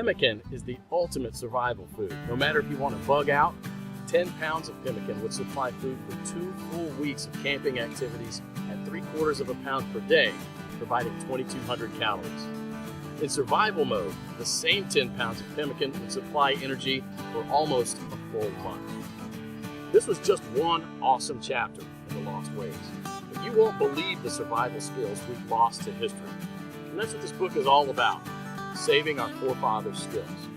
Pemmican is the ultimate survival food. No matter if you want to bug out, 10 pounds of pemmican would supply food for 2 full weeks of camping activities at 3/4 of a pound per day, providing 2,200 calories. In survival mode, the same 10 pounds of pemmican would supply energy for almost a full month. This was just one awesome chapter in the Lost Ways, but you won't believe the survival skills we've lost to history. And that's what this book is all about, saving our forefathers' skills.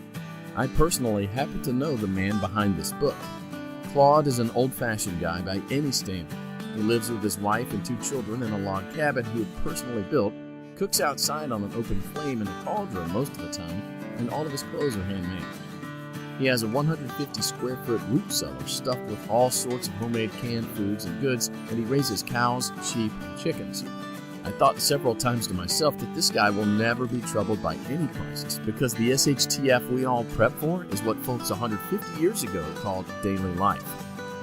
I personally happen to know the man behind this book. Claude is an old-fashioned guy by any standard. He lives with his wife and 2 children in a log cabin he had personally built, cooks outside on an open flame in a cauldron most of the time, and all of his clothes are handmade. He has a 150-square-foot root cellar stuffed with all sorts of homemade canned foods and goods, and he raises cows, sheep, and chickens. I thought several times to myself that this guy will never be troubled by any crisis, because the SHTF we all prep for is what folks 150 years ago called daily life.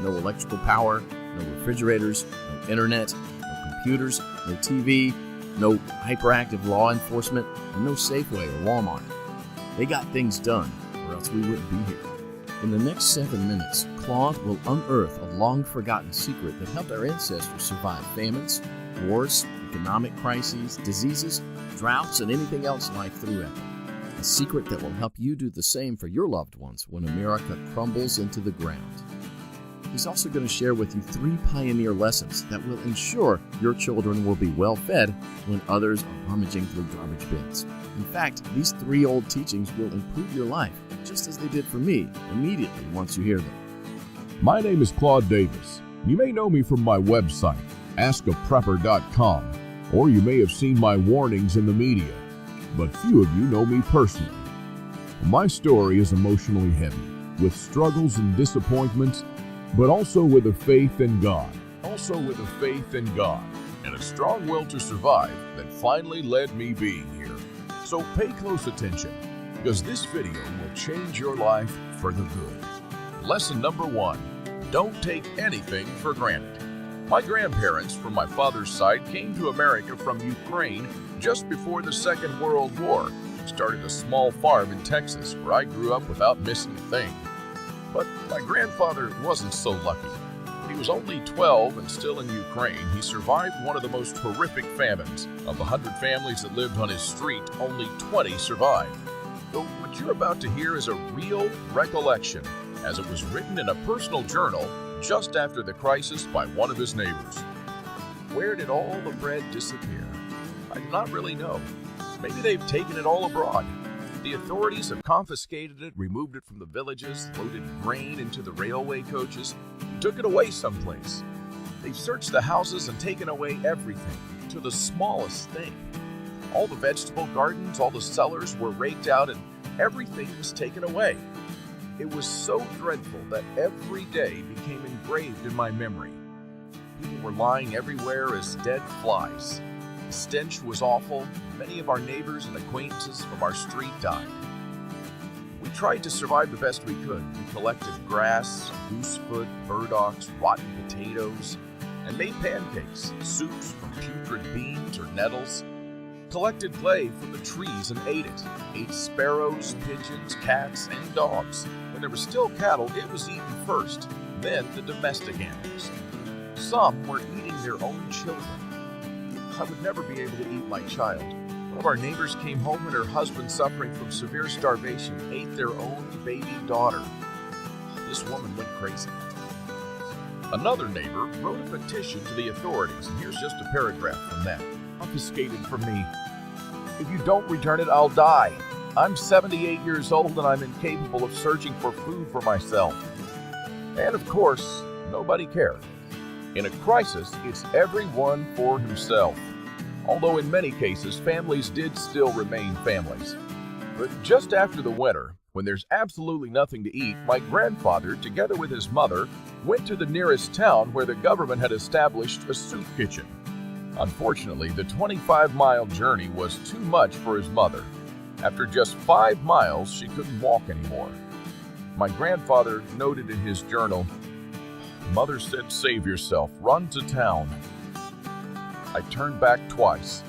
No electrical power, no refrigerators, no internet, no computers, no TV, no hyperactive law enforcement, and no Safeway or Walmart. They got things done, or else we wouldn't be here. In the next 7 minutes, Claude will unearth a long-forgotten secret that helped our ancestors survive famines, wars, economic crises, diseases, droughts, and anything else life threw at them. A secret that will help you do the same for your loved ones when America crumbles into the ground. He's also going to share with you 3 pioneer lessons that will ensure your children will be well fed when others are rummaging through garbage bins. In fact, these 3 old teachings will improve your life, just as they did for me, immediately once you hear them. My name is Claude Davis. You may know me from my website, askaprepper.com, or you may have seen my warnings in the media, but few of you know me personally. My story is emotionally heavy, with struggles and disappointments, but also with a faith in God. And a strong will to survive that finally led me being here. So pay close attention, because this video will change your life for the good. Lesson number 1, don't take anything for granted. My grandparents from my father's side came to America from Ukraine just before the Second World War and started a small farm in Texas where I grew up without missing a thing. But my grandfather wasn't so lucky. When he was only 12 and still in Ukraine, he survived one of the most horrific famines. Of the 100 families that lived on his street, only 20 survived. Though what you're about to hear is a real recollection, as it was written in a personal journal just after the crisis by one of his neighbors. Where did all the bread disappear? I do not really know. Maybe they've taken it all abroad. The authorities have confiscated it, removed it from the villages, loaded grain into the railway coaches, and took it away someplace. They've searched the houses and taken away everything, to the smallest thing. All the vegetable gardens, all the cellars were raked out, and everything was taken away. It was so dreadful that every day became engraved in my memory. People were lying everywhere as dead flies. The stench was awful. Many of our neighbors and acquaintances from our street died. We tried to survive the best we could. We collected grass, goosefoot, burdocks, rotten potatoes, and made pancakes, soups from putrid beans or nettles. Collected clay from the trees and ate it. Ate sparrows, pigeons, cats, and dogs. When there were still cattle, it was eaten first, then the domestic animals. Some were eating their own children. I would never be able to eat my child. One of our neighbors came home and her husband, suffering from severe starvation, ate their own baby daughter. This woman went crazy. Another neighbor wrote a petition to the authorities, and here's just a paragraph from that. Confiscated from me. If you don't return it, I'll die. I'm 78 years old and I'm incapable of searching for food for myself. And of course, nobody cared. In a crisis, it's everyone for himself. Although in many cases, families did still remain families. But just after the winter, when there's absolutely nothing to eat, my grandfather, together with his mother, went to the nearest town where the government had established a soup kitchen. Unfortunately, the 25-mile journey was too much for his mother. After just 5 miles, she couldn't walk anymore. My grandfather noted in his journal, "Mother said, save yourself, run to town." I turned back twice.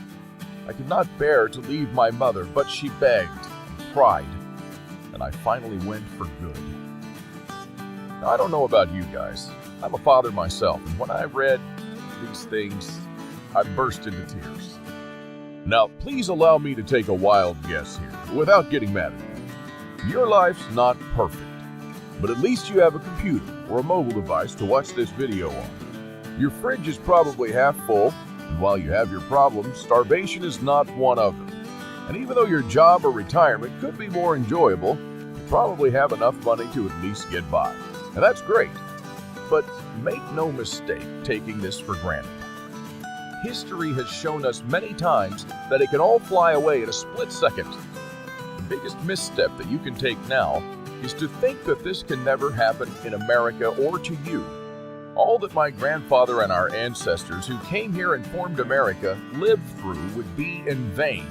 I could not bear to leave my mother, but she begged and cried. and I finally went for good. Now, I don't know about you guys. I'm a father myself, and when I read these things, I burst into tears. Now, please allow me to take a wild guess here, without getting mad at you. Your life's not perfect, but at least you have a computer or a mobile device to watch this video on. Your fridge is probably half full, and while you have your problems, starvation is not one of them. And even though your job or retirement could be more enjoyable, you probably have enough money to at least get by. And that's great. But make no mistake taking this for granted. History has shown us many times that it can all fly away in a split second. The biggest misstep that you can take now is to think that this can never happen in America or to you. All that my grandfather and our ancestors who came here and formed America lived through would be in vain